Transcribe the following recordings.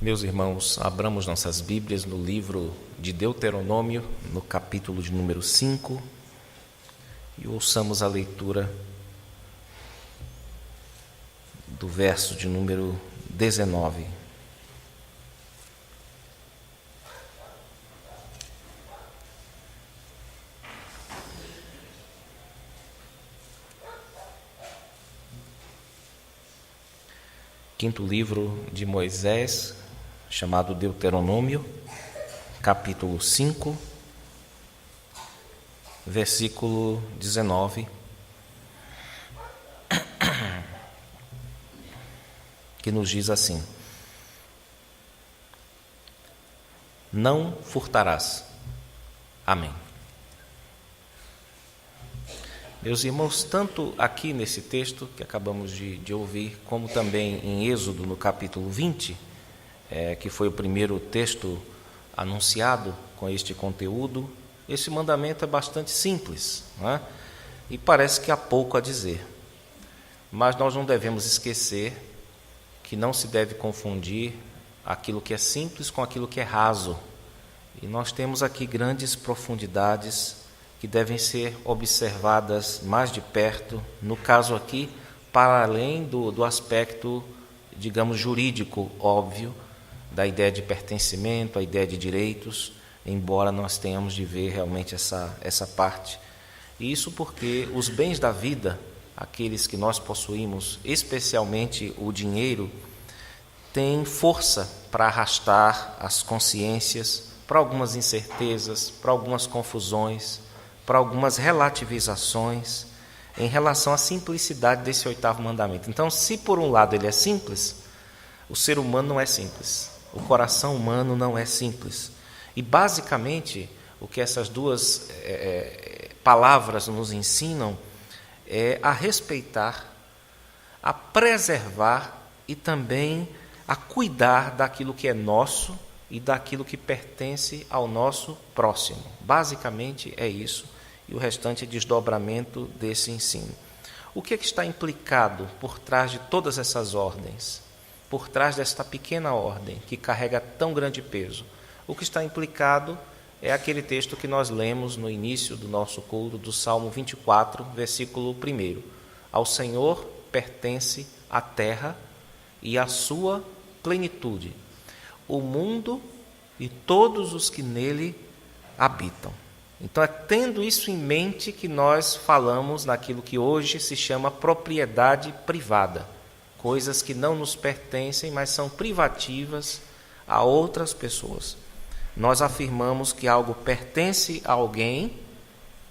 Meus irmãos, abramos nossas Bíblias no livro de Deuteronômio, no capítulo de número 5, e ouçamos a leitura do verso de número 19. Quinto livro de Moisés, chamado Deuteronômio, capítulo 5, versículo 19, que nos diz assim: não furtarás. Amém. Meus irmãos, tanto aqui nesse texto que acabamos de ouvir, como também em Êxodo, no capítulo 20, que foi o primeiro texto anunciado com este conteúdo, esse mandamento é bastante simples, não é? E parece que há pouco a dizer. Mas nós não devemos esquecer que não se deve confundir aquilo que é simples com aquilo que é raso. E nós temos aqui grandes profundidades que devem ser observadas mais de perto, no caso aqui, para além do aspecto, digamos, jurídico óbvio, da ideia de pertencimento, a ideia de direitos, embora nós tenhamos de ver realmente essa parte. E isso porque os bens da vida, aqueles que nós possuímos, especialmente o dinheiro, têm força para arrastar as consciências para algumas incertezas, para algumas confusões, para algumas relativizações em relação à simplicidade desse oitavo mandamento. Então, se por um lado ele é simples, o ser humano não é simples, o coração humano não é simples. E basicamente o que essas duas palavras nos ensinam é a respeitar, a preservar e também a cuidar daquilo que é nosso e daquilo que pertence ao nosso próximo. Basicamente é isso, e o restante é desdobramento desse ensino. O que está implicado por trás de todas essas ordens? Por trás desta pequena ordem que carrega tão grande peso? O que está implicado é aquele texto que nós lemos no início do nosso culto, do Salmo 24, versículo 1. Ao Senhor pertence a terra e a sua plenitude, o mundo e todos os que nele habitam. Então, é tendo isso em mente que nós falamos naquilo que hoje se chama propriedade privada, coisas que não nos pertencem, mas são privativas a outras pessoas. Nós afirmamos que algo pertence a alguém,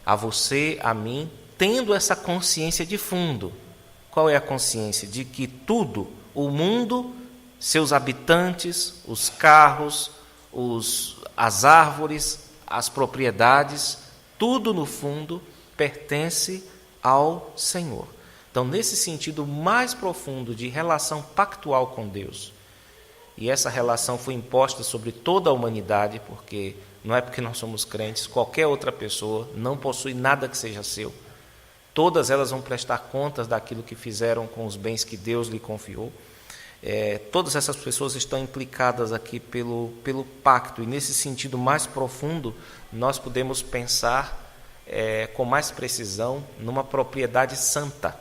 a você, a mim, tendo essa consciência de fundo. Qual é a consciência? De que tudo, o mundo, seus habitantes, os carros, as árvores, as propriedades, tudo no fundo pertence ao Senhor. Então, nesse sentido mais profundo de relação pactual com Deus, e essa relação foi imposta sobre toda a humanidade, porque não é porque nós somos crentes, qualquer outra pessoa não possui nada que seja seu. Todas elas vão prestar contas daquilo que fizeram com os bens que Deus lhe confiou. Todas essas pessoas estão implicadas aqui pelo pacto, e nesse sentido mais profundo nós podemos pensar com mais precisão numa propriedade santa,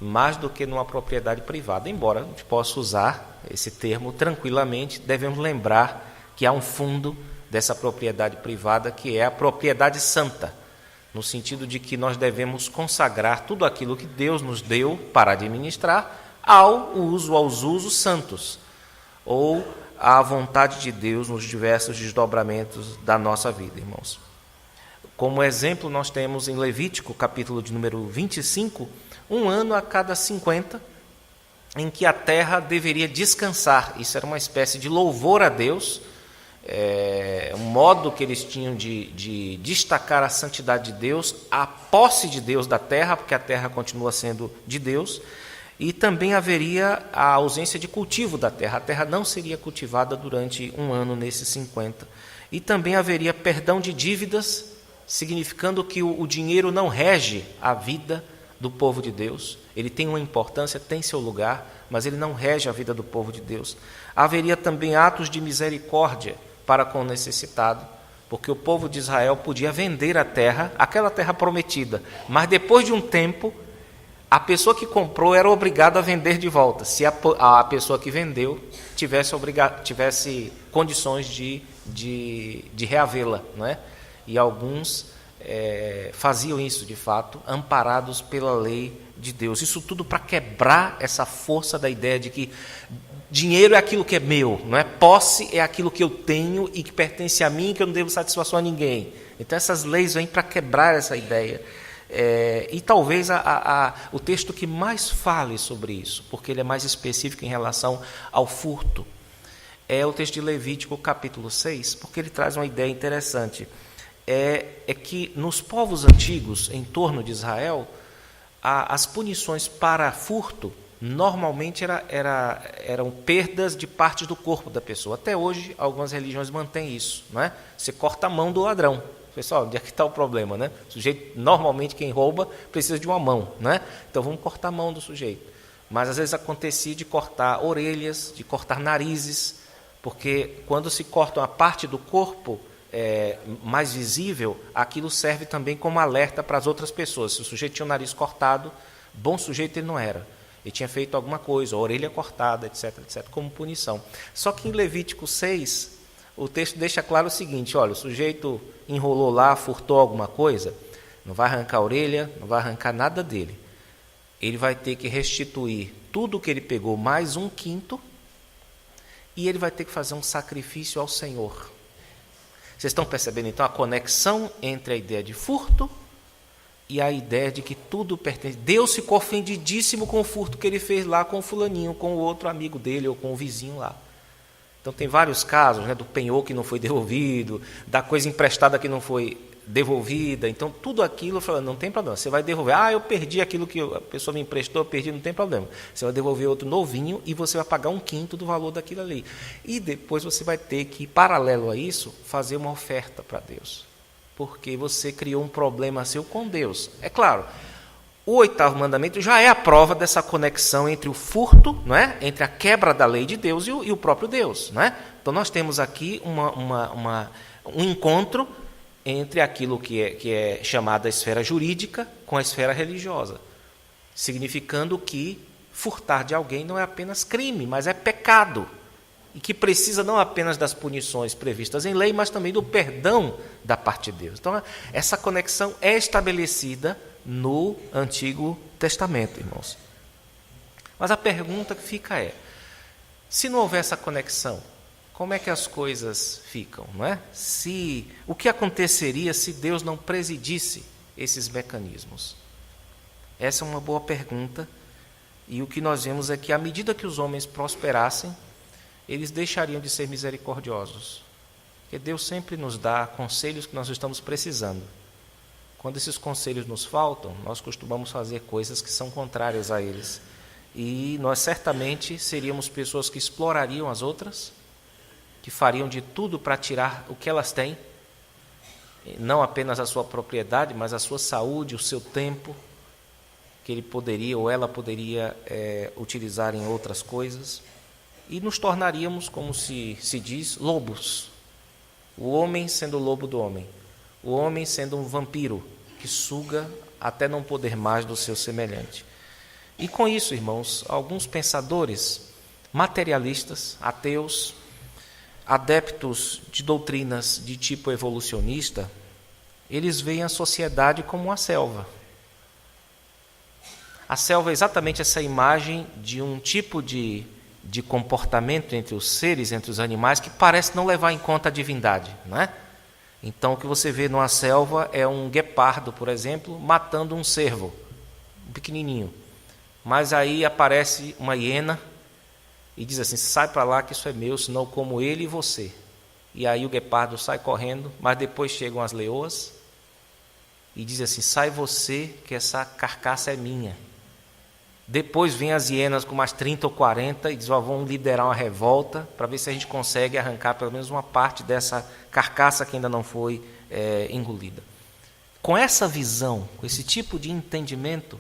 mais do que numa propriedade privada. Embora a gente possa usar esse termo tranquilamente, devemos lembrar que há um fundo dessa propriedade privada, que é a propriedade santa, no sentido de que nós devemos consagrar tudo aquilo que Deus nos deu para administrar aos usos santos, ou à vontade de Deus nos diversos desdobramentos da nossa vida, irmãos. Como exemplo, nós temos em Levítico, capítulo de número 25, um ano a cada 50, em que a terra deveria descansar. Isso era uma espécie de louvor a Deus, um modo que eles tinham de destacar a santidade de Deus, a posse de Deus da terra, porque a terra continua sendo de Deus. E também haveria a ausência de cultivo da terra. A terra não seria cultivada durante um ano nesses 50. E também haveria perdão de dívidas, significando que o dinheiro não rege a vida, do povo de Deus. Ele tem uma importância, tem seu lugar, mas ele não rege a vida do povo de Deus. Haveria também atos de misericórdia para com o necessitado, porque o povo de Israel podia vender a terra, aquela terra prometida, mas depois de um tempo, a pessoa que comprou era obrigada a vender de volta, se a pessoa que vendeu tivesse condições de reavê-la, não é? E alguns faziam isso, de fato, amparados pela lei de Deus. Isso tudo para quebrar essa força da ideia de que dinheiro é aquilo que é meu, não é? Posse é aquilo que eu tenho e que pertence a mim, que eu não devo satisfação a ninguém. Então essas leis vêm para quebrar essa ideia. E talvez o texto que mais fale sobre isso, porque ele é mais específico em relação ao furto, é o texto de Levítico, capítulo 6, porque ele traz uma ideia interessante. É que nos povos antigos, em torno de Israel, as punições para furto normalmente eram perdas de partes do corpo da pessoa. Até hoje, algumas religiões mantêm isso, não é? Você corta a mão do ladrão. Pessoal, onde é que está o problema, né? O sujeito, normalmente, quem rouba, precisa de uma mão, né? Então, vamos cortar a mão do sujeito. Mas, às vezes, acontecia de cortar orelhas, de cortar narizes, porque quando se corta uma parte do corpo mais visível, aquilo serve também como alerta para as outras pessoas. Se o sujeito tinha o nariz cortado, bom sujeito ele não era. Ele tinha feito alguma coisa, a orelha cortada, etc., etc., como punição. Só que em Levítico 6, o texto deixa claro o seguinte: olha, o sujeito enrolou lá, furtou alguma coisa, não vai arrancar a orelha, não vai arrancar nada dele. Ele vai ter que restituir tudo o que ele pegou, mais 1/5, e ele vai ter que fazer um sacrifício ao Senhor. Vocês estão percebendo, então, a conexão entre a ideia de furto e a ideia de que tudo pertence. Deus ficou ofendidíssimo com o furto que ele fez lá com o fulaninho, com o outro amigo dele ou com o vizinho lá. Então, tem vários casos, né, do penhor que não foi devolvido, da coisa emprestada que não foi devolvida. Então, tudo aquilo, não tem problema. Você vai devolver. Eu perdi aquilo que a pessoa me emprestou, eu perdi, não tem problema. Você vai devolver outro novinho e você vai pagar 1/5 do valor daquilo ali. E depois você vai ter que, paralelo a isso, fazer uma oferta para Deus. Porque você criou um problema seu com Deus. É claro, o 8º mandamento já é a prova dessa conexão entre o furto, não é? Entre a quebra da lei de Deus e o próprio Deus. Não é? Então, nós temos aqui um encontro entre aquilo que é chamada a esfera jurídica com a esfera religiosa, significando que furtar de alguém não é apenas crime, mas é pecado, e que precisa não apenas das punições previstas em lei, mas também do perdão da parte de Deus. Então, essa conexão é estabelecida no Antigo Testamento, irmãos. Mas a pergunta que fica é: se não houver essa conexão, como é que as coisas ficam, não é? O que aconteceria se Deus não presidisse esses mecanismos? Essa é uma boa pergunta, e o que nós vemos é que, à medida que os homens prosperassem, eles deixariam de ser misericordiosos, porque Deus sempre nos dá conselhos que nós estamos precisando. Quando esses conselhos nos faltam, nós costumamos fazer coisas que são contrárias a eles, e nós certamente seríamos pessoas que explorariam as outras, que fariam de tudo para tirar o que elas têm, não apenas a sua propriedade, mas a sua saúde, o seu tempo, que ele poderia ou ela poderia utilizar em outras coisas, e nos tornaríamos, como se diz, lobos. O homem sendo o lobo do homem, o homem sendo um vampiro que suga até não poder mais do seu semelhante. E com isso, irmãos, alguns pensadores materialistas, ateus, adeptos de doutrinas de tipo evolucionista, eles veem a sociedade como uma selva. A selva é exatamente essa imagem de um tipo de comportamento entre os seres, entre os animais, que parece não levar em conta a divindade, não é? Então, o que você vê numa selva é um guepardo, por exemplo, matando um cervo, um pequenininho. Mas aí aparece uma hiena e diz assim: sai para lá que isso é meu, senão eu como ele e você. E aí o guepardo sai correndo, mas depois chegam as leoas e diz assim: sai você, que essa carcaça é minha. Depois vem as hienas com mais 30 ou 40 e diz: vamos liderar uma revolta para ver se a gente consegue arrancar pelo menos uma parte dessa carcaça que ainda não foi engolida. Com essa visão, com esse tipo de entendimento,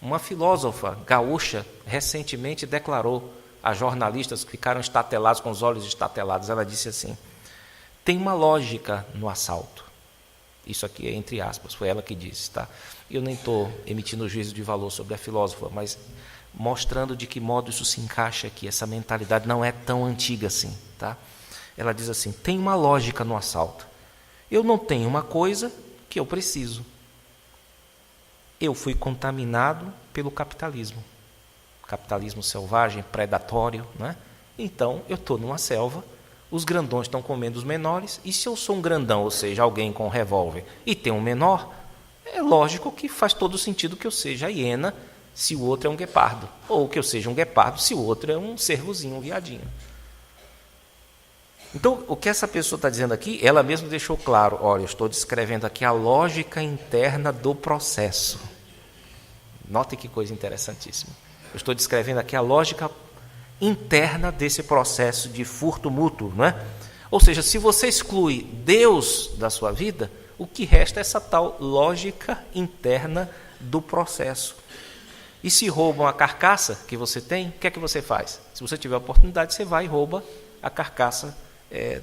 Uma filósofa gaúcha recentemente declarou a jornalistas que ficaram estatelados, com os olhos estatelados, ela disse assim: tem uma lógica no assalto. Isso aqui é entre aspas, foi ela que disse, tá? Eu nem estou emitindo juízo de valor sobre a filósofa, mas mostrando de que modo isso se encaixa aqui. Essa mentalidade não é tão antiga assim, tá? Ela diz assim: tem uma lógica no assalto. Eu não tenho uma coisa que eu preciso. Eu fui contaminado pelo capitalismo. Capitalismo selvagem, predatório, né? Então, eu estou numa selva, os grandões estão comendo os menores, e se eu sou um grandão, ou seja, alguém com um revólver, e tem um menor, é lógico que faz todo sentido que eu seja a hiena se o outro é um guepardo, ou que eu seja um guepardo se o outro é um cervozinho, um viadinho. Então, o que essa pessoa está dizendo aqui, ela mesma deixou claro: olha, eu estou descrevendo aqui a lógica interna do processo. Notem que coisa interessantíssima. Eu estou descrevendo aqui a lógica interna desse processo de furto mútuo, não é? Ou seja, se você exclui Deus da sua vida, o que resta é essa tal lógica interna do processo. E se roubam a carcaça que você tem, o que é que você faz? Se você tiver a oportunidade, você vai e rouba a carcaça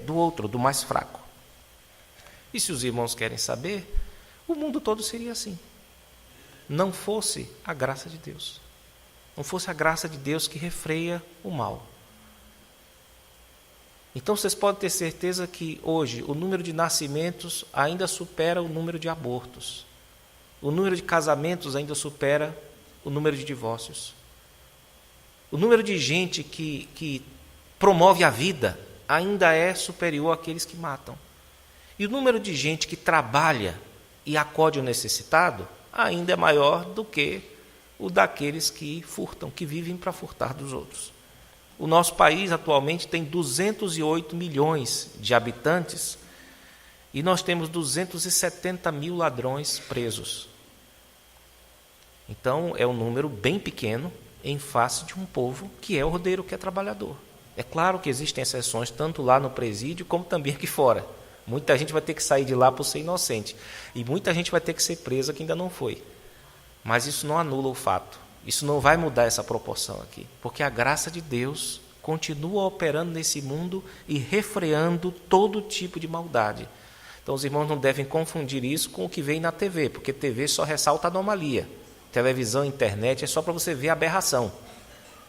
do outro, do mais fraco. E se os irmãos querem saber, o mundo todo seria assim. Não fosse a graça de Deus. Não fosse a graça de Deus que refreia o mal. Então vocês podem ter certeza que hoje o número de nascimentos ainda supera o número de abortos. O número de casamentos ainda supera o número de divórcios. O número de gente que promove a vida ainda é superior àqueles que matam. E o número de gente que trabalha e acode o necessitado ainda é maior do que o daqueles que furtam, que vivem para furtar dos outros. O nosso país atualmente tem 208 milhões de habitantes e nós temos 270 mil ladrões presos. Então, é um número bem pequeno em face de um povo que é ordeiro, que é trabalhador. É claro que existem exceções, tanto lá no presídio como também aqui fora. Muita gente vai ter que sair de lá por ser inocente. E muita gente vai ter que ser presa que ainda não foi. Mas isso não anula o fato. Isso não vai mudar essa proporção aqui. Porque a graça de Deus continua operando nesse mundo e refreando todo tipo de maldade. Então os irmãos não devem confundir isso com o que vem na TV, porque TV só ressalta a anomalia. Televisão, internet é só para você ver a aberração.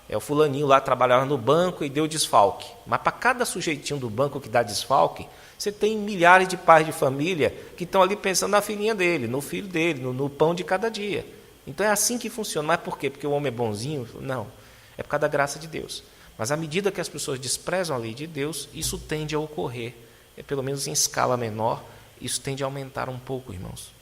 É o fulaninho lá trabalhava no banco e deu desfalque. Mas para cada sujeitinho do banco que dá desfalque, você tem milhares de pais de família que estão ali pensando na filhinha dele, no filho dele, no pão de cada dia. Então é assim que funciona. Mas por quê? Porque o homem é bonzinho? Não. É por causa da graça de Deus. Mas à medida que as pessoas desprezam a lei de Deus, isso tende a ocorrer. Pelo menos em escala menor, isso tende a aumentar um pouco, irmãos.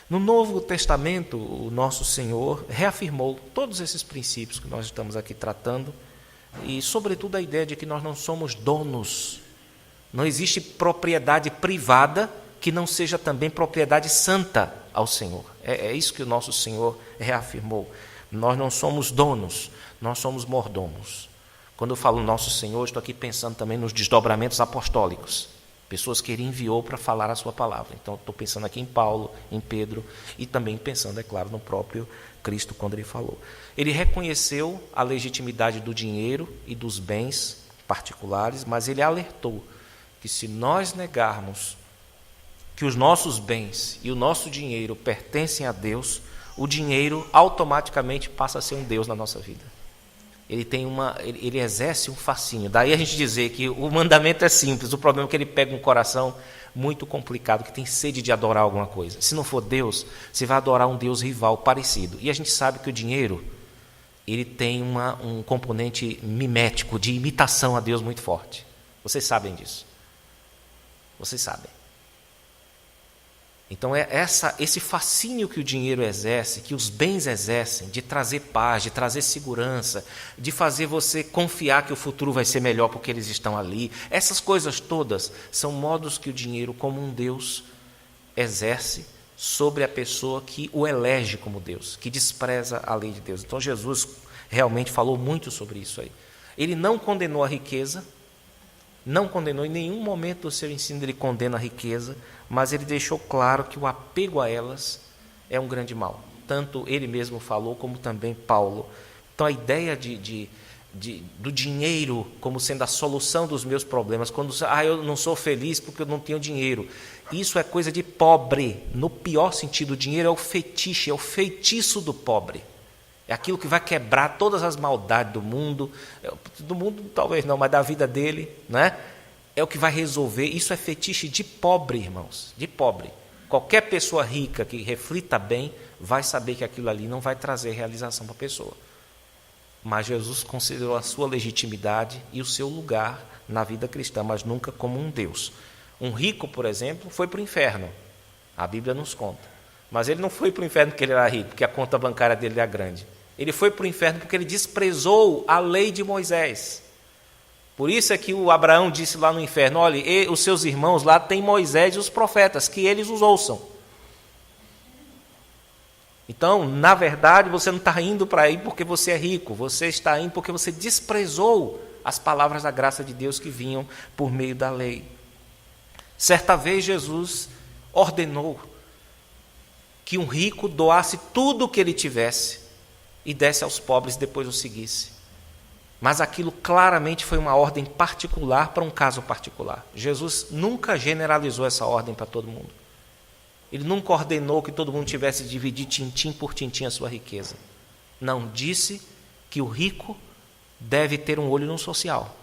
No Novo Testamento, o nosso Senhor reafirmou todos esses princípios que nós estamos aqui tratando e, sobretudo, a ideia de que nós não somos donos. Não existe propriedade privada que não seja também propriedade santa ao Senhor. É isso que o nosso Senhor reafirmou. Nós não somos donos, nós somos mordomos. Quando eu falo nosso Senhor, estou aqui pensando também nos desdobramentos apostólicos. Pessoas que ele enviou para falar a sua palavra. Então, estou pensando aqui em Paulo, em Pedro, e também pensando, é claro, no próprio Cristo, quando ele falou. Ele reconheceu a legitimidade do dinheiro e dos bens particulares, mas ele alertou que se nós negarmos que os nossos bens e o nosso dinheiro pertencem a Deus, o dinheiro automaticamente passa a ser um Deus na nossa vida. Ele exerce um fascínio. Daí a gente dizer que o mandamento é simples, o problema é que ele pega um coração muito complicado, que tem sede de adorar alguma coisa. Se não for Deus, você vai adorar um Deus rival parecido. E a gente sabe que o dinheiro, ele tem um componente mimético, de imitação a Deus muito forte. Vocês sabem disso. Vocês sabem. Então é esse fascínio que o dinheiro exerce, que os bens exercem, de trazer paz, de trazer segurança, de fazer você confiar que o futuro vai ser melhor porque eles estão ali. Essas coisas todas são modos que o dinheiro, como um Deus, exerce sobre a pessoa que o elege como Deus, que despreza a lei de Deus. Então Jesus realmente falou muito sobre isso aí. Ele não condenou a riqueza, não condenou, em nenhum momento do seu ensino ele condena a riqueza, mas ele deixou claro que o apego a elas é um grande mal. tanto ele mesmo falou, como também Paulo. Então, a ideia do dinheiro como sendo a solução dos meus problemas, quando eu não sou feliz porque eu não tenho dinheiro, isso é coisa de pobre, no pior sentido. O dinheiro é o fetiche, é o feitiço do pobre, é aquilo que vai quebrar todas as maldades do mundo talvez não, mas da vida dele, né? É o que vai resolver. Isso é fetiche de pobre, irmãos, de pobre. Qualquer pessoa rica que reflita bem vai saber que aquilo ali não vai trazer realização para a pessoa. Mas Jesus considerou a sua legitimidade e o seu lugar na vida cristã, mas nunca como um Deus. Um rico, por exemplo, foi para o inferno. A Bíblia nos conta. Mas ele não foi para o inferno porque ele era rico, porque a conta bancária dele era grande. Ele foi para o inferno porque ele desprezou a lei de Moisés. Por isso é que o Abraão disse lá no inferno: olha, os seus irmãos lá têm Moisés e os profetas, que eles os ouçam. Então, na verdade, você não está indo para aí porque você é rico, você está indo porque você desprezou as palavras da graça de Deus que vinham por meio da lei. Certa vez Jesus ordenou que um rico doasse tudo o que ele tivesse e desse aos pobres e depois o seguisse. Mas aquilo claramente foi uma ordem particular para um caso particular. Jesus nunca generalizou essa ordem para todo mundo. Ele nunca ordenou que todo mundo tivesse de dividir tintim por tintim a sua riqueza. Não, disse que o rico deve ter um olho no social.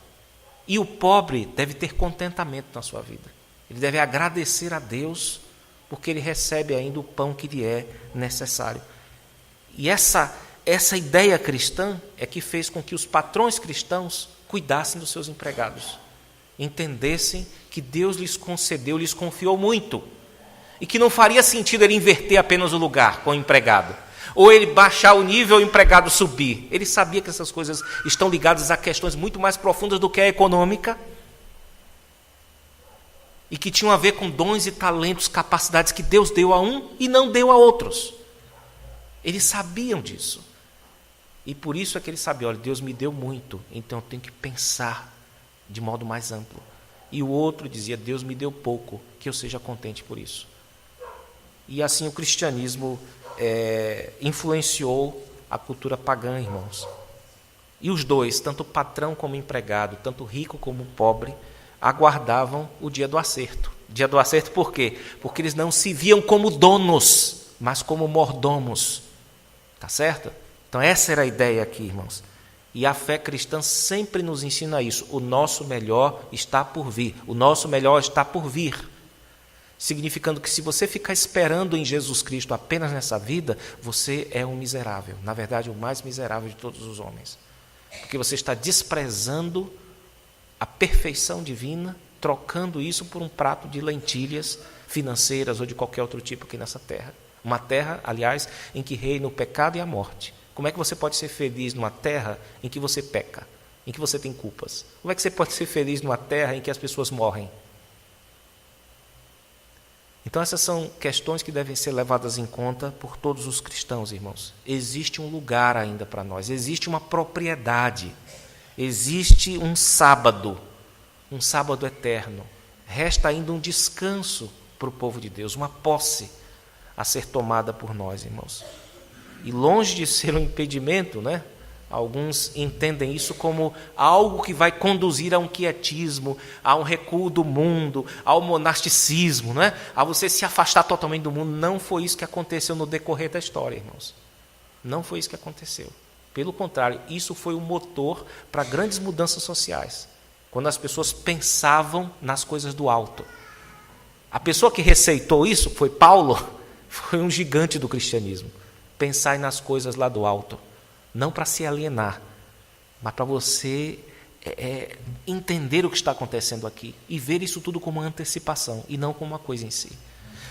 E o pobre deve ter contentamento na sua vida. Ele deve agradecer a Deus porque ele recebe ainda o pão que lhe é necessário. E essa ideia cristã é que fez com que os patrões cristãos cuidassem dos seus empregados, entendessem que Deus lhes concedeu, lhes confiou muito, e que não faria sentido ele inverter apenas o lugar com o empregado, ou ele baixar o nível e o empregado subir. Ele sabia que essas coisas estão ligadas a questões muito mais profundas do que a econômica, e que tinham a ver com dons e talentos, capacidades que Deus deu a um e não deu a outros. Eles sabiam disso. E por isso é que ele sabia: olha, Deus me deu muito, então eu tenho que pensar de modo mais amplo. E o outro dizia: Deus me deu pouco, que eu seja contente por isso. E assim o cristianismo influenciou a cultura pagã, irmãos. E os dois, tanto o patrão como o empregado, tanto o rico como o pobre, aguardavam o dia do acerto. Dia do acerto por quê? Porque eles não se viam como donos, mas como mordomos. Tá certo? Então essa era a ideia aqui, irmãos. E a fé cristã sempre nos ensina isso. O nosso melhor está por vir. O nosso melhor está por vir. Significando que se você ficar esperando em Jesus Cristo apenas nessa vida, você é um miserável. Na verdade, o mais miserável de todos os homens. Porque você está desprezando a perfeição divina, trocando isso por um prato de lentilhas financeiras ou de qualquer outro tipo aqui nessa terra. Uma terra, aliás, em que reina o pecado e a morte. Como é que você pode ser feliz numa terra em que você peca, em que você tem culpas? Como é que você pode ser feliz numa terra em que as pessoas morrem? Então essas são questões que devem ser levadas em conta por todos os cristãos, irmãos. Existe um lugar ainda para nós, existe uma propriedade, existe um sábado eterno. Resta ainda um descanso para o povo de Deus, uma posse a ser tomada por nós, irmãos. E longe de ser um impedimento, né? Alguns entendem isso como algo que vai conduzir a um quietismo, a um recuo do mundo, ao monasticismo, né? A você se afastar totalmente do mundo. Não foi isso que aconteceu no decorrer da história, irmãos. Não foi isso que aconteceu. Pelo contrário, isso foi o motor para grandes mudanças sociais, quando as pessoas pensavam nas coisas do alto. A pessoa que receitou isso foi Paulo, foi um gigante do cristianismo. Pensar nas coisas lá do alto. Não para se alienar, mas para você entender o que está acontecendo aqui e ver isso tudo como uma antecipação e não como uma coisa em si.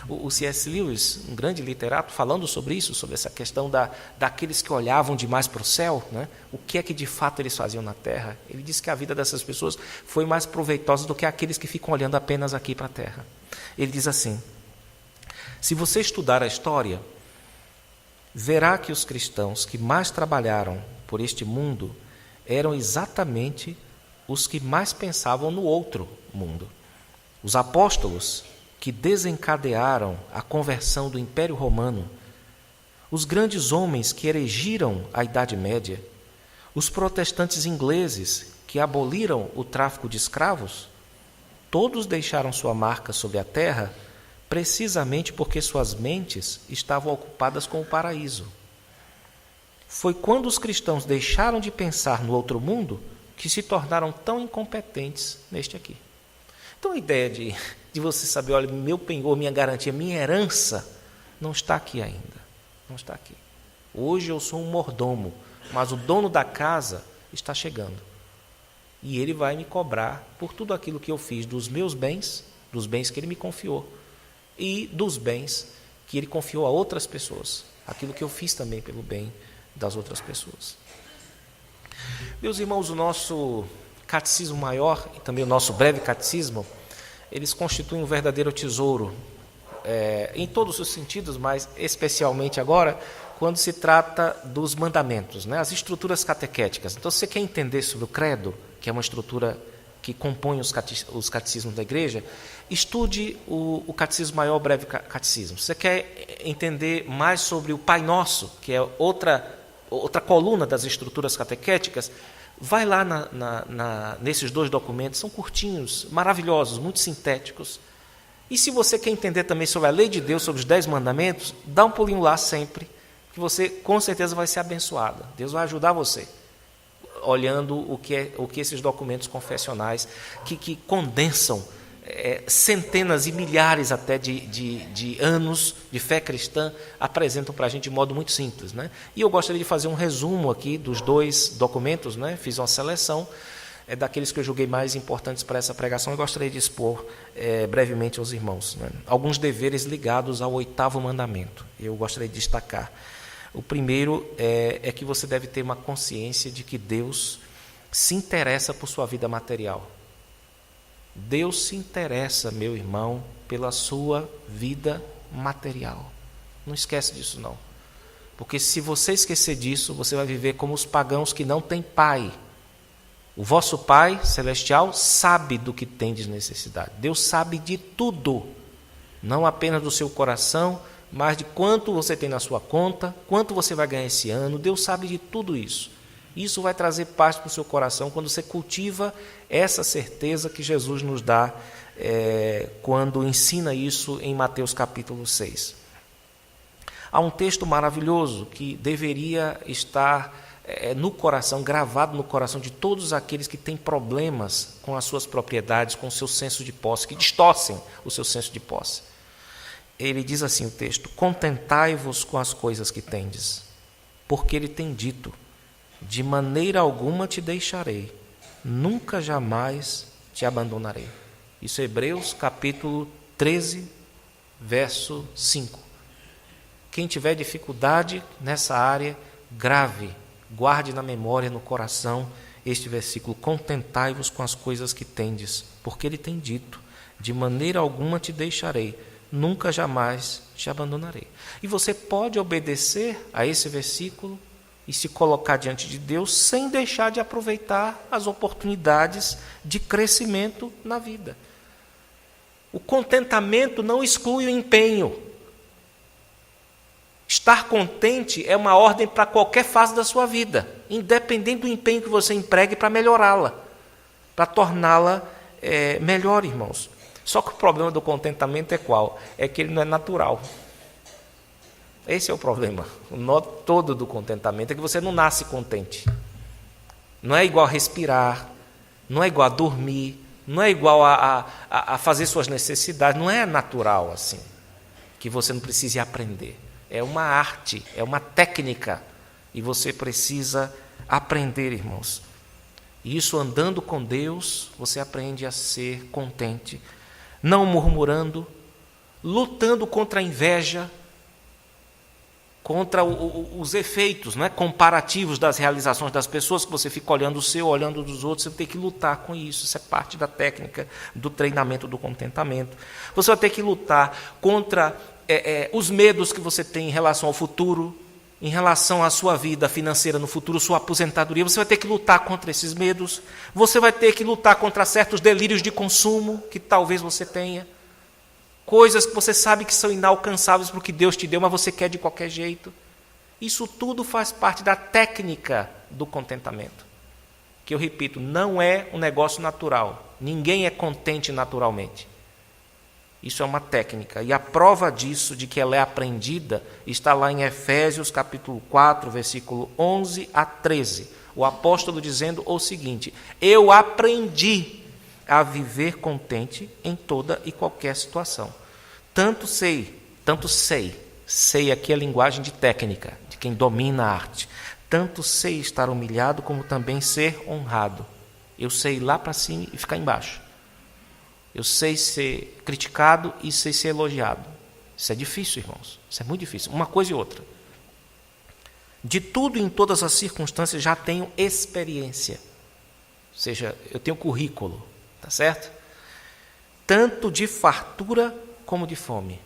O C.S. Lewis, um grande literato, falando sobre isso, sobre essa questão daqueles que olhavam demais para o céu, né? O que é que de fato eles faziam na terra, ele disse que a vida dessas pessoas foi mais proveitosa do que aqueles que ficam olhando apenas aqui para a terra. Ele diz assim: se você estudar a história, verá que os cristãos que mais trabalharam por este mundo eram exatamente os que mais pensavam no outro mundo. Os apóstolos que desencadearam a conversão do Império Romano, os grandes homens que erigiram a Idade Média, os protestantes ingleses que aboliram o tráfico de escravos, todos deixaram sua marca sobre a terra precisamente porque suas mentes estavam ocupadas com o paraíso. Foi quando os cristãos deixaram de pensar no outro mundo que se tornaram tão incompetentes neste aqui. Então a ideia de você saber, olha, meu penhor, minha garantia, minha herança, não está aqui ainda. Não está aqui. Hoje eu sou um mordomo, mas o dono da casa está chegando. E ele vai me cobrar por tudo aquilo que eu fiz dos meus bens, dos bens que ele me confiou, e dos bens que ele confiou a outras pessoas. Aquilo que eu fiz também pelo bem das outras pessoas. Meus irmãos, o nosso catecismo maior e também o nosso breve catecismo, eles constituem um verdadeiro tesouro, em todos os sentidos, mas especialmente agora, quando se trata dos mandamentos, né? As estruturas catequéticas. Então, se você quer entender sobre o credo, que é uma estrutura que compõe os catecismos da igreja, estude o catecismo maior, o breve catecismo. Se você quer entender mais sobre o Pai Nosso, que é outra coluna das estruturas catequéticas, vai lá nesses dois documentos, são curtinhos, maravilhosos, muito sintéticos. E se você quer entender também sobre a lei de Deus, sobre os 10 mandamentos, dá um pulinho lá sempre, que você com certeza vai ser abençoado. Deus vai ajudar você, olhando o que esses documentos confessionais, que condensam centenas e milhares até de anos de fé cristã, apresentam para a gente de modo muito simples, né? E eu gostaria de fazer um resumo aqui dos 2 documentos, né? Fiz uma seleção daqueles que eu julguei mais importantes para essa pregação e gostaria de expor brevemente aos irmãos, né? Alguns deveres ligados ao 8º mandamento, eu gostaria de destacar. O primeiro é que você deve ter uma consciência de que Deus se interessa por sua vida material. Deus se interessa, meu irmão, pela sua vida material. Não esquece disso, não. Porque se você esquecer disso, você vai viver como os pagãos que não têm pai. O vosso Pai Celestial sabe do que tendes necessidade. Deus sabe de tudo, não apenas do seu coração, mas de quanto você tem na sua conta, quanto você vai ganhar esse ano. Deus sabe de tudo isso. Isso vai trazer paz para o seu coração quando você cultiva essa certeza que Jesus nos dá quando ensina isso em Mateus capítulo 6. Há um texto maravilhoso que deveria estar no coração, gravado no coração de todos aqueles que têm problemas com as suas propriedades, com o seu senso de posse, que distorcem o seu senso de posse. Ele diz assim o texto: contentai-vos com as coisas que tendes, porque ele tem dito, de maneira alguma te deixarei, nunca jamais te abandonarei. Isso é Hebreus capítulo 13, verso 5. Quem tiver dificuldade nessa área, grave, guarde na memória, no coração, este versículo: contentai-vos com as coisas que tendes, porque ele tem dito, de maneira alguma te deixarei, nunca jamais te abandonarei. E você pode obedecer a esse versículo e se colocar diante de Deus sem deixar de aproveitar as oportunidades de crescimento na vida. O contentamento não exclui o empenho. Estar contente é uma ordem para qualquer fase da sua vida, independente do empenho que você empregue para melhorá-la, para torná-la melhor, irmãos. Só que o problema do contentamento é qual? É que ele não é natural. Esse é o problema. O nó todo do contentamento é que você não nasce contente. Não é igual a respirar, não é igual a dormir, não é igual a fazer suas necessidades. Não é natural assim, que você não precise aprender. É uma arte, é uma técnica, e você precisa aprender, irmãos. E isso, andando com Deus, você aprende a ser contente, não murmurando, lutando contra a inveja, contra os efeitos, né, comparativos das realizações das pessoas, que você fica olhando o seu, olhando dos outros. Você tem que lutar com isso. Isso é parte da técnica do treinamento do contentamento. Você vai ter que lutar contra os medos que você tem em relação ao futuro, em relação à sua vida financeira no futuro, sua aposentadoria. Você vai ter que lutar contra esses medos. Você vai ter que lutar contra certos delírios de consumo que talvez você tenha. Coisas que você sabe que são inalcançáveis porque Deus te deu, mas você quer de qualquer jeito. Isso tudo faz parte da técnica do contentamento. Que eu repito, não é um negócio natural. Ninguém é contente naturalmente. Isso é uma técnica. E a prova disso, de que ela é aprendida, está lá em Efésios capítulo 4, versículo 11 a 13. O apóstolo dizendo o seguinte: eu aprendi a viver contente em toda e qualquer situação. Tanto sei, aqui é a linguagem de técnica, de quem domina a arte. Tanto sei estar humilhado, como também ser honrado. Eu sei ir lá para cima e ficar embaixo. Eu sei ser criticado e sei ser elogiado. Isso é difícil, irmãos. Isso é muito difícil. Uma coisa e outra. De tudo e em todas as circunstâncias já tenho experiência. Ou seja, eu tenho currículo. Tá certo? Tanto de fartura como de fome.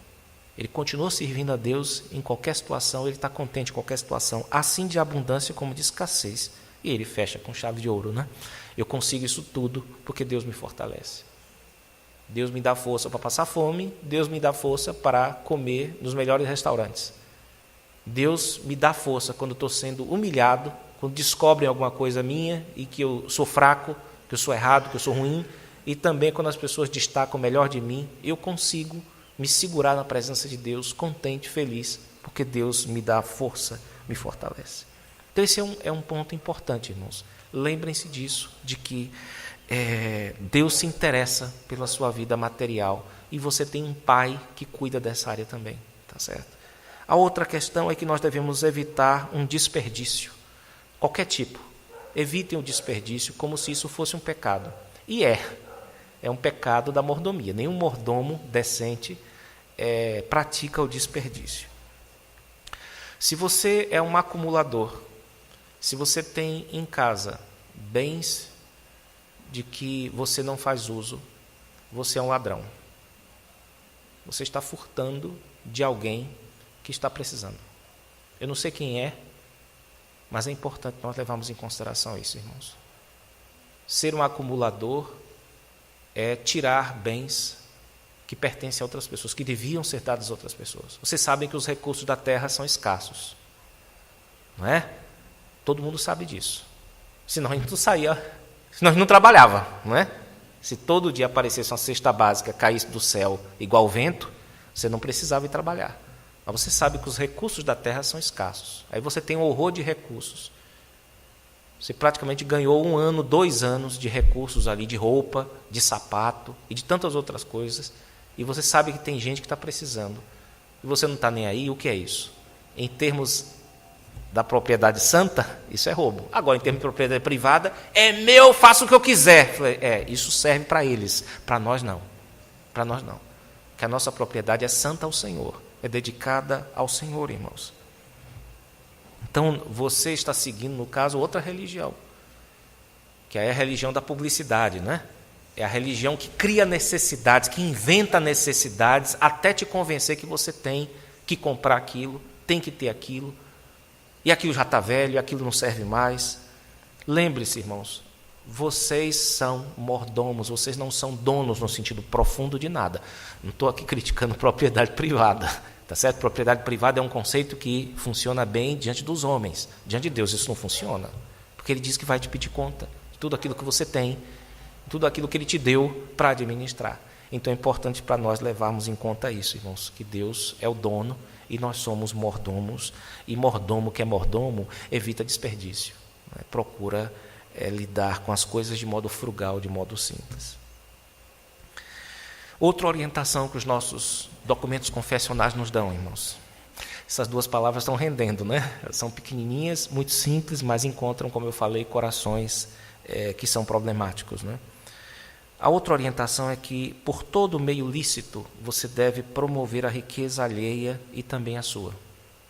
Ele continua servindo a Deus em qualquer situação, ele está contente em qualquer situação, assim de abundância como de escassez. E ele fecha com chave de ouro, né? Eu consigo isso tudo porque Deus me fortalece. Deus me dá força para passar fome, Deus me dá força para comer nos melhores restaurantes. Deus me dá força quando estou sendo humilhado, quando descobrem alguma coisa minha e que eu sou fraco, que eu sou errado, que eu sou ruim, e também quando as pessoas destacam o melhor de mim, eu consigo me segurar na presença de Deus, contente, feliz, porque Deus me dá força, me fortalece. Então esse é um ponto importante, irmãos. Lembrem-se disso, de que Deus se interessa pela sua vida material e você tem um pai que cuida dessa área também, tá certo? A outra questão é que nós devemos evitar um desperdício, qualquer tipo. Evitem o desperdício como se isso fosse um pecado. E é um pecado da mordomia. Nenhum mordomo decente pratica o desperdício. Se você é um acumulador, se você tem em casa bens de que você não faz uso, você é um ladrão. Você está furtando de alguém que está precisando. Eu não sei quem é, mas é importante nós levarmos em consideração isso, irmãos. Ser um acumulador é tirar bens que pertencem a outras pessoas, que deviam ser dados a outras pessoas. Vocês sabem que os recursos da terra são escassos, não é? Todo mundo sabe disso. Senão a gente não saía, senão a gente não trabalhava, não é? Se todo dia aparecesse uma cesta básica, caísse do céu igual vento, você não precisava ir trabalhar. Mas você sabe que os recursos da terra são escassos. Aí você tem um horror de recursos. Você praticamente ganhou 1 ano, 2 anos de recursos ali, de roupa, de sapato e de tantas outras coisas. E você sabe que tem gente que está precisando. E você não está nem aí, o que é isso? Em termos da propriedade santa, isso é roubo. Agora, em termos de propriedade privada, é meu, faço o que eu quiser. Isso serve para eles, para nós não. Para nós não. Porque a nossa propriedade é santa ao Senhor, é dedicada ao Senhor, irmãos. Então, você está seguindo, no caso, outra religião, que é a religião da publicidade, né? É a religião que cria necessidades, que inventa necessidades, até te convencer que você tem que comprar aquilo, tem que ter aquilo, e aquilo já está velho, aquilo não serve mais. Lembre-se, irmãos, vocês são mordomos, vocês não são donos no sentido profundo de nada. Não estou aqui criticando propriedade privada. Tá certo? Propriedade privada é um conceito que funciona bem diante dos homens. Diante de Deus isso não funciona. Porque Ele diz que vai te pedir conta de tudo aquilo que você tem, tudo aquilo que Ele te deu para administrar. Então é importante para nós levarmos em conta isso, irmãos, que Deus é o dono e nós somos mordomos. E mordomo que é mordomo evita desperdício, né? Procura lidar com as coisas de modo frugal, de modo simples. Outra orientação que os nossos documentos confessionais nos dão, irmãos. Essas 2 palavras estão rendendo, né? São pequenininhas, muito simples, mas encontram, como eu falei, corações que são problemáticos, né? A outra orientação é que, por todo meio lícito, você deve promover a riqueza alheia e também a sua.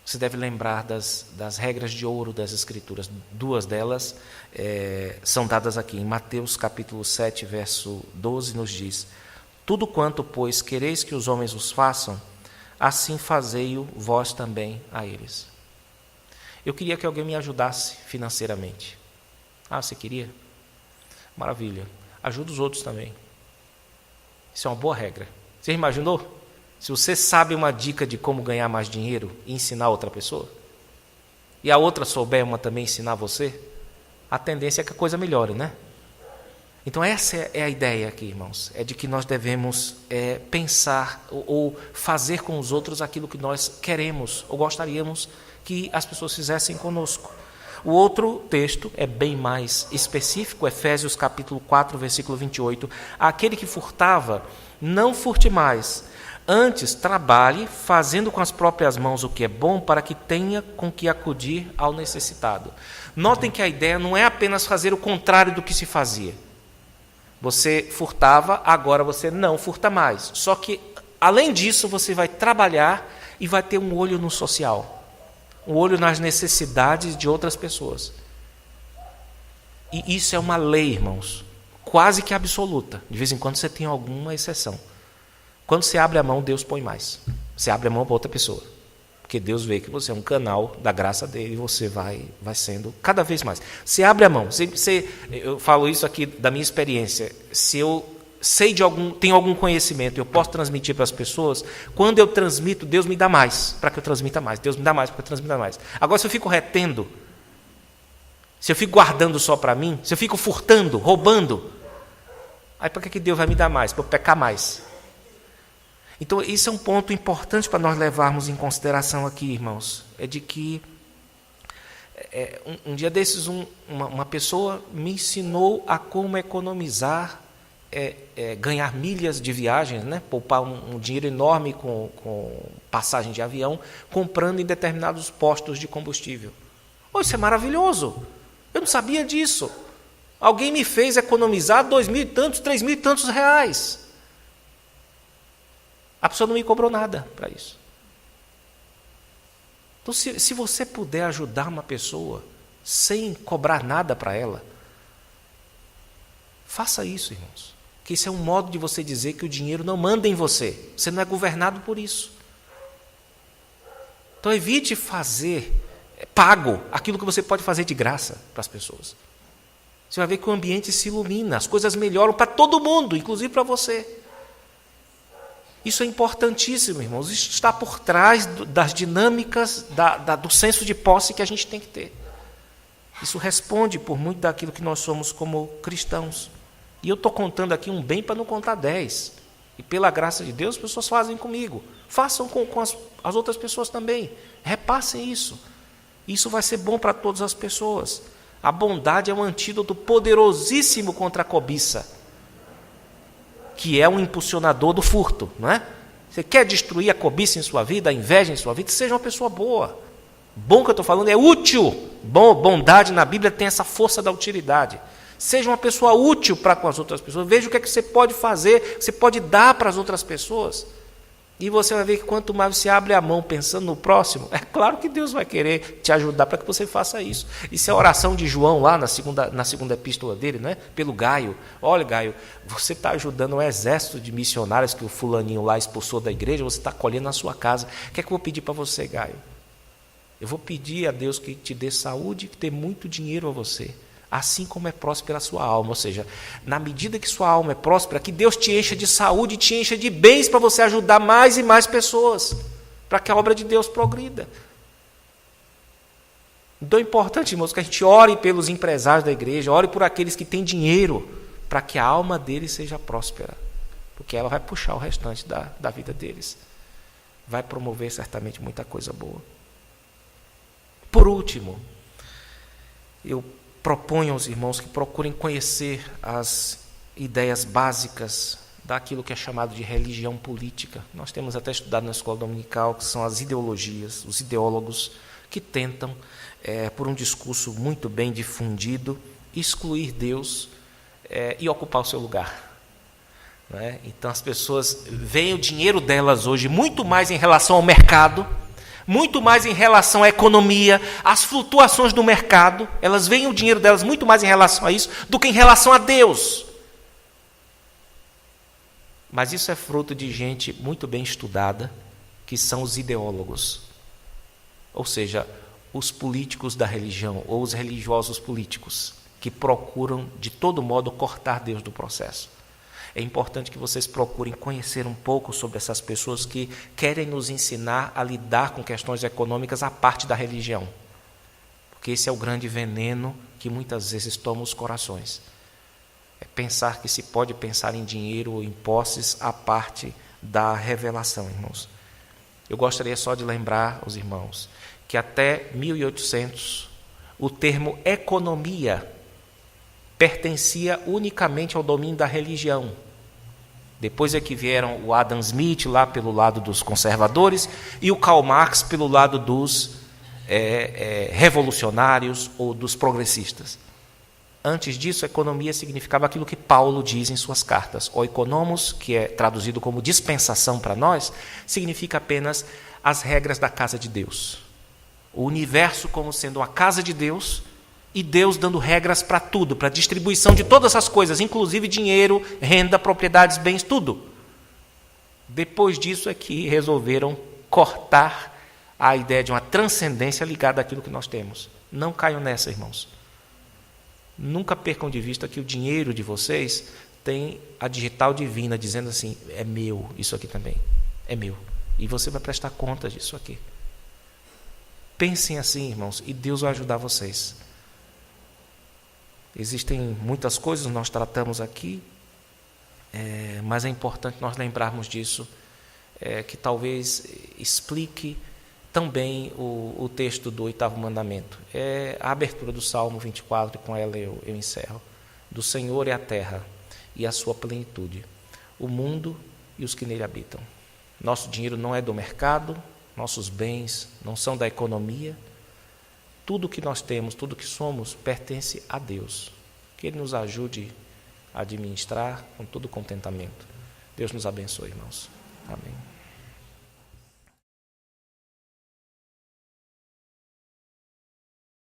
Você deve lembrar das regras de ouro das Escrituras. 2 delas são dadas aqui. Em Mateus capítulo 7, verso 12, nos diz: tudo quanto, pois, quereis que os homens os façam, assim fazei-o vós também a eles. Eu queria que alguém me ajudasse financeiramente. Ah, você queria? Maravilha. Ajuda os outros também. Isso é uma boa regra. Você imaginou? Se você sabe uma dica de como ganhar mais dinheiro e ensinar outra pessoa, e a outra souber uma também ensinar você, a tendência é que a coisa melhore, né? Então essa é a ideia aqui, irmãos, é de que nós devemos pensar ou fazer com os outros aquilo que nós queremos ou gostaríamos que as pessoas fizessem conosco. O outro texto é bem mais específico, Efésios capítulo 4, versículo 28. Aquele que furtava, não furte mais, antes trabalhe, fazendo com as próprias mãos o que é bom, para que tenha com que acudir ao necessitado. Notem que a ideia não é apenas fazer o contrário do que se fazia. Você furtava, agora você não furta mais. Só que, além disso, você vai trabalhar e vai ter um olho no social. Um olho nas necessidades de outras pessoas. E isso é uma lei, irmãos, quase que absoluta. De vez em quando você tem alguma exceção. Quando você abre a mão, Deus põe mais. Você abre a mão para outra pessoa. Porque Deus vê que você é um canal da graça dele e você vai sendo cada vez mais. Você abre a mão. Eu falo isso aqui da minha experiência. Se eu sei tenho algum conhecimento, eu posso transmitir para as pessoas, quando eu transmito, Deus me dá mais, para que eu transmita mais. Deus me dá mais, para que eu transmita mais. Agora, se eu fico retendo, se eu fico guardando só para mim, se eu fico furtando, roubando, aí para que Deus vai me dar mais? Para eu pecar mais. Então, isso é um ponto importante para nós levarmos em consideração aqui, irmãos. É de que, um dia desses, uma pessoa me ensinou a como economizar, ganhar milhas de viagens, né? Poupar um dinheiro enorme com passagem de avião, comprando em determinados postos de combustível. Oh, isso é maravilhoso! Eu não sabia disso. Alguém me fez economizar 2.000 e tantos, 3.000 e tantos reais. A pessoa não me cobrou nada para isso. Então, se você puder ajudar uma pessoa sem cobrar nada para ela, faça isso, irmãos. Que isso é um modo de você dizer que o dinheiro não manda em você. Você não é governado por isso. Então, evite fazer pago aquilo que você pode fazer de graça para as pessoas. Você vai ver que o ambiente se ilumina, as coisas melhoram para todo mundo, inclusive para você. Isso é importantíssimo, irmãos. Isso está por trás das dinâmicas do senso de posse que a gente tem que ter. Isso responde por muito daquilo que nós somos como cristãos. E eu estou contando aqui um bem para não contar 10. E pela graça de Deus, as pessoas fazem comigo. Façam com as outras pessoas também. Repassem isso. Isso vai ser bom para todas as pessoas. A bondade é um antídoto poderosíssimo contra a cobiça, que é um impulsionador do furto, não é? Você quer destruir a cobiça em sua vida, a inveja em sua vida, seja uma pessoa boa. Bom que eu estou falando é útil. Bondade na Bíblia tem essa força da utilidade. Seja uma pessoa útil para com as outras pessoas. Veja o que é que você pode fazer, você pode dar para as outras pessoas. E você vai ver que quanto mais você abre a mão pensando no próximo, é claro que Deus vai querer te ajudar para que você faça isso. Isso é a oração de João lá na segunda epístola dele, né? Pelo Gaio. Olha, Gaio, você está ajudando um exército de missionários que o fulaninho lá expulsou da igreja, você está colhendo na sua casa. O que é que eu vou pedir para você, Gaio? Eu vou pedir a Deus que te dê saúde e que dê muito dinheiro a você, assim como é próspera a sua alma. Ou seja, na medida que sua alma é próspera, que Deus te encha de saúde, te encha de bens para você ajudar mais e mais pessoas, para que a obra de Deus progrida. Então é importante, irmãos, que a gente ore pelos empresários da igreja, ore por aqueles que têm dinheiro, para que a alma deles seja próspera, porque ela vai puxar o restante da vida deles. Vai promover certamente muita coisa boa. Por último, eu proponho aos irmãos que procurem conhecer as ideias básicas daquilo que é chamado de religião política. Nós temos até estudado na escola dominical, que são as ideologias, os ideólogos que tentam, por um discurso muito bem difundido, excluir Deus e ocupar o seu lugar. Não é? Então as pessoas veem o dinheiro delas hoje muito mais em relação ao mercado, muito mais em relação à economia, às flutuações do mercado. Elas veem o dinheiro delas muito mais em relação a isso do que em relação a Deus. Mas isso é fruto de gente muito bem estudada, que são os ideólogos. Ou seja, os políticos da religião, ou os religiosos políticos, que procuram, de todo modo, cortar Deus do processo. É importante que vocês procurem conhecer um pouco sobre essas pessoas que querem nos ensinar a lidar com questões econômicas à parte da religião. porque esse é o grande veneno que muitas vezes toma os corações. É pensar que se pode pensar em dinheiro ou em posses à parte da revelação, irmãos. Eu gostaria só de lembrar os irmãos que até 1800 o termo economia pertencia unicamente ao domínio da religião. Depois é que vieram o Adam Smith lá pelo lado dos conservadores e o Karl Marx pelo lado dos revolucionários ou dos progressistas. Antes disso, economia significava aquilo que Paulo diz em suas cartas. O economos, que é traduzido como dispensação para nós, significa apenas as regras da casa de Deus. O universo como sendo uma casa de Deus e Deus dando regras para tudo, para a distribuição de todas as coisas, inclusive dinheiro, renda, propriedades, bens, tudo. Depois disso é que resolveram cortar a ideia de uma transcendência ligada àquilo que nós temos. Não caiam nessa, irmãos. Nunca percam de vista que o dinheiro de vocês tem a digital divina dizendo assim, é meu, isso aqui também, é meu. E você vai prestar conta disso aqui. Pensem assim, irmãos, e Deus vai ajudar vocês. Existem muitas coisas que nós tratamos aqui, mas é importante nós lembrarmos disso, que talvez explique também o texto do 8º mandamento. É a abertura do Salmo 24, e com ela eu encerro. Do Senhor é a terra e a sua plenitude, o mundo e os que nele habitam. Nosso dinheiro não é do mercado, nossos bens não são da economia. Tudo que nós temos, tudo que somos, pertence a Deus. Que Ele nos ajude a administrar com todo contentamento. Deus nos abençoe, irmãos. Amém.